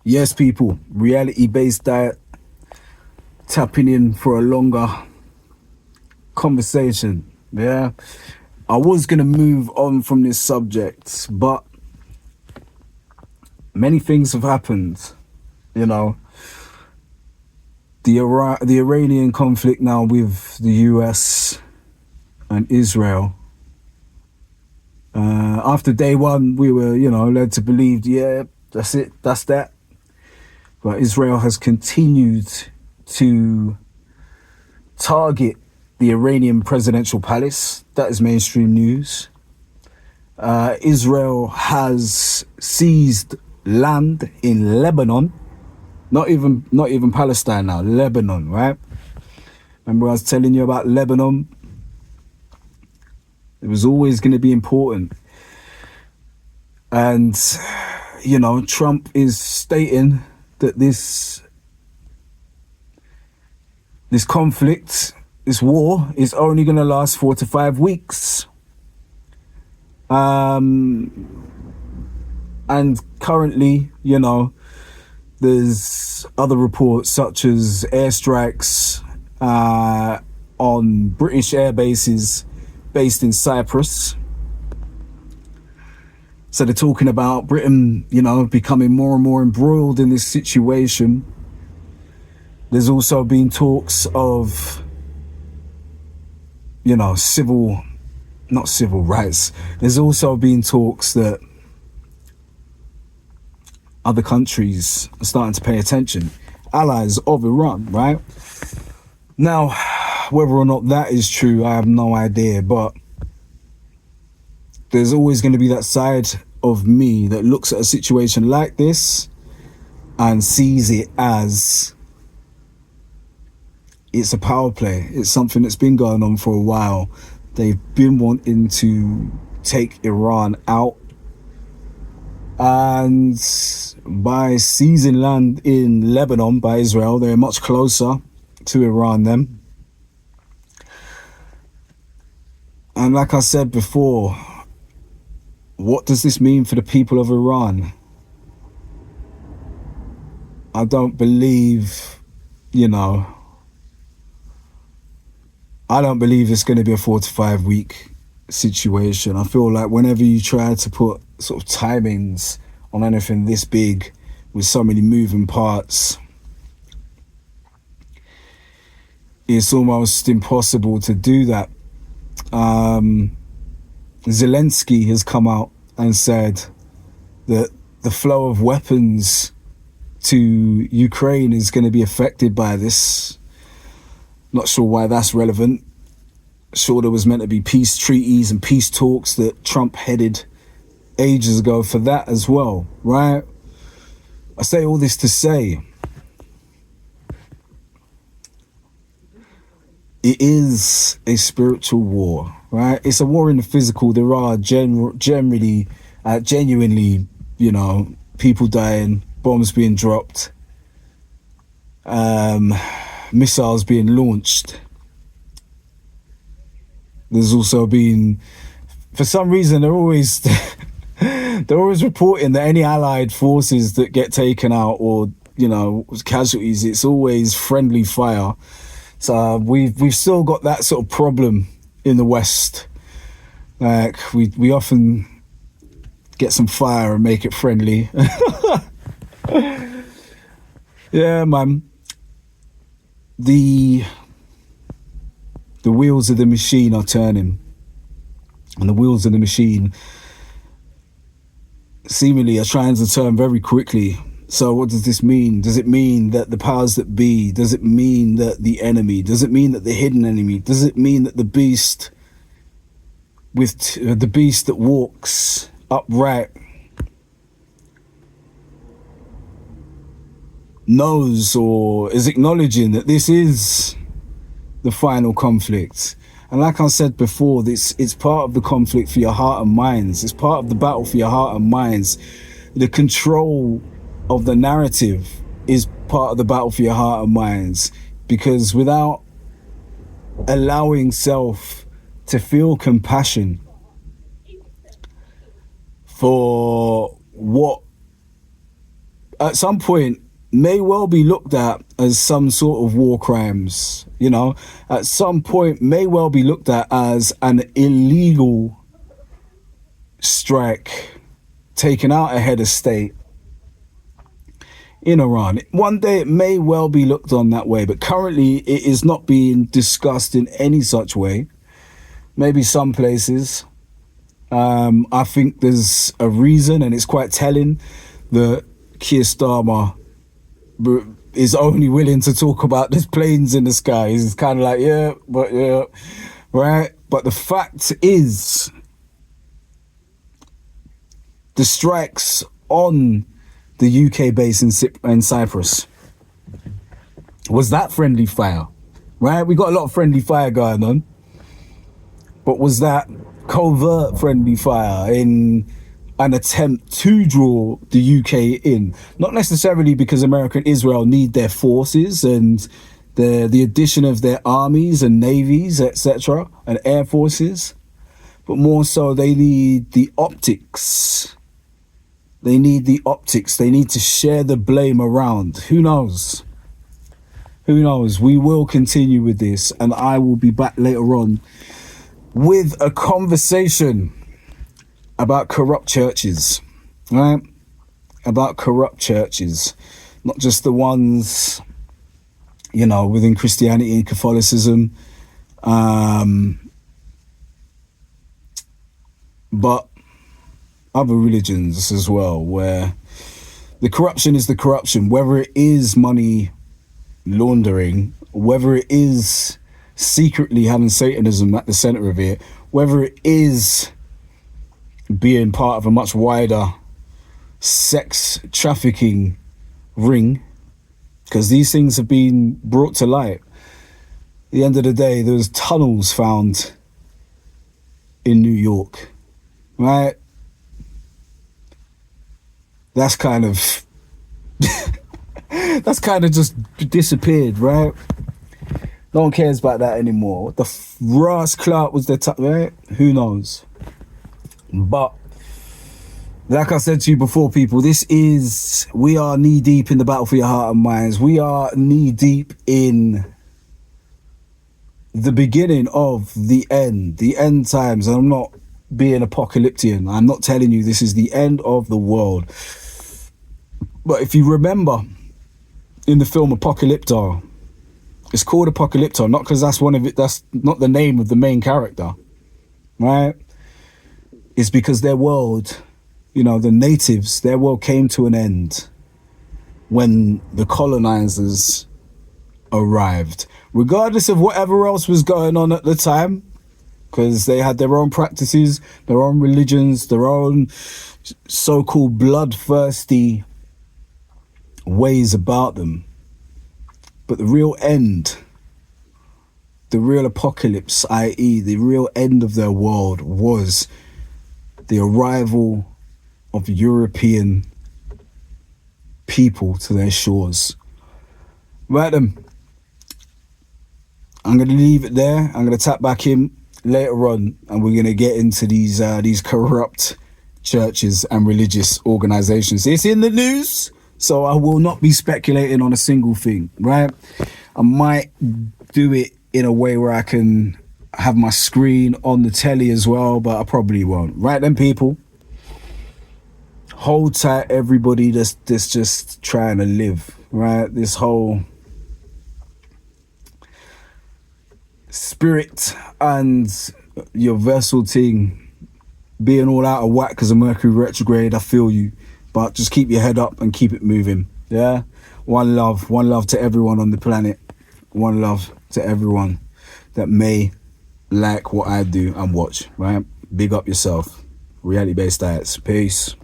Yes, people, reality-based diet, tapping in for a longer conversation. Yeah, I was going to move on from this subject, but many things have happened. You know, the Iranian conflict now with the US and Israel. After day one, we were, led to believe, yeah, that's it, that's that. But Israel has continued to target the Iranian presidential palace. That is mainstream news. Israel has seized land in Lebanon, not even Palestine now, Lebanon, right? Remember I was telling you about Lebanon? It was always going to be important. And, Trump is stating that this conflict, this war, is only going to last 4 to 5 weeks. And currently, there's other reports such as airstrikes on British air bases based in Cyprus. So they're talking about Britain, becoming more and more embroiled in this situation. There's also been talks of, not civil rights. There's also been talks that other countries are starting to pay attention, allies of Iran, right? Now, whether or not that is true, I have no idea, but there's always going to be that side of me that looks at a situation like this and sees it as it's a power play. It's something that's been going on for a while. They've been wanting to take Iran out. And by seizing land in Lebanon by Israel, they're much closer to Iran then. And like I said before, what does this mean for the people of Iran? I don't believe, I don't believe it's going to be a 4 to 5 week situation. I feel like whenever you try to put sort of timings on anything this big with so many moving parts, it's almost impossible to do that. Zelensky has come out and said that the flow of weapons to Ukraine is going to be affected by this. Not sure why that's relevant. Sure, there was meant to be peace treaties and peace talks that Trump headed ages ago for that as well, right? I say all this to say it is a spiritual war, right? It's a war in the physical. There are genuinely, people dying, bombs being dropped, missiles being launched. There's also been, for some reason, they're always reporting that any allied forces that get taken out or, casualties, it's always friendly fire. So we've still got that sort of problem in the West. Like we often get some fire and make it friendly. Yeah, man. The wheels of the machine are turning, and the wheels of the machine seemingly are trying to turn very quickly. So what does this mean? Does it mean that the powers that be? Does it mean that the enemy? Does it mean that the hidden enemy? Does it mean that the beast the beast that walks upright knows or is acknowledging that this is the final conflict? And like I said before, it's part of the conflict for your heart and minds. It's part of the battle for your heart and minds. The control of the narrative is part of the battle for your heart and minds, because without allowing self to feel compassion for what at some point may well be looked at as some sort of war crimes, you know, at some point may well be looked at as an illegal strike taken out a head of state in Iran. One day it may well be looked on that way, but currently it is not being discussed in any such way. Maybe some places. I think there's a reason, and it's quite telling that Keir Starmer is only willing to talk about there's planes in the sky. He's kind of like, yeah, right? But the fact is, the strikes on the UK base in Cyprus, was that friendly fire, right? We got a lot of friendly fire going on, but was that covert friendly fire in an attempt to draw the UK in? Not necessarily because America and Israel need their forces and the addition of their armies and navies, etc., and air forces, but more so they need the optics. They need the optics. They need to share the blame around. Who knows? Who knows? We will continue with this, and I will be back later on with a conversation about corrupt churches, right? About corrupt churches, not just the ones, you know, within Christianity and Catholicism, but other religions as well, where the corruption is the corruption, whether it is money laundering, whether it is secretly having Satanism at the center of it, whether it is being part of a much wider sex trafficking ring, because these things have been brought to light. At the end of the day, there's tunnels found in New York, right? That's kind of that's kind of just disappeared, right? No one cares about that anymore. What the Ross Clark was the right? Who knows? But like I said to you before, people, we are knee deep in the battle for your heart and minds. We are knee deep in the beginning of the end times. And I'm not being apocalyptic. I'm not telling you this is the end of the world. But if you remember in the film Apocalypto, it's called Apocalypto, not because that's not the name of the main character, right? It's because their world, you know, the natives, their world came to an end when the colonizers arrived, regardless of whatever else was going on at the time, because they had their own practices, their own religions, their own so-called bloodthirsty ways about them. But the real end, the real apocalypse, i.e. the real end of their world, was the arrival of European people to their shores. Right then, I'm going to leave it there. I'm going to tap back in later on, and we're going to get into these corrupt churches and religious organizations. It's in the news, so I will not be speculating on a single thing, right? I might do it in a way where I can have my screen on the telly as well, but I probably won't. Right then, people, hold tight, everybody that's just trying to live, right? This whole spirit and your vessel thing being all out of whack because of Mercury retrograde, I feel you. But just keep your head up and keep it moving, yeah? One love to everyone on the planet. One love to everyone that may like what I do and watch, right? Big up yourself. Reality-based diets. Peace.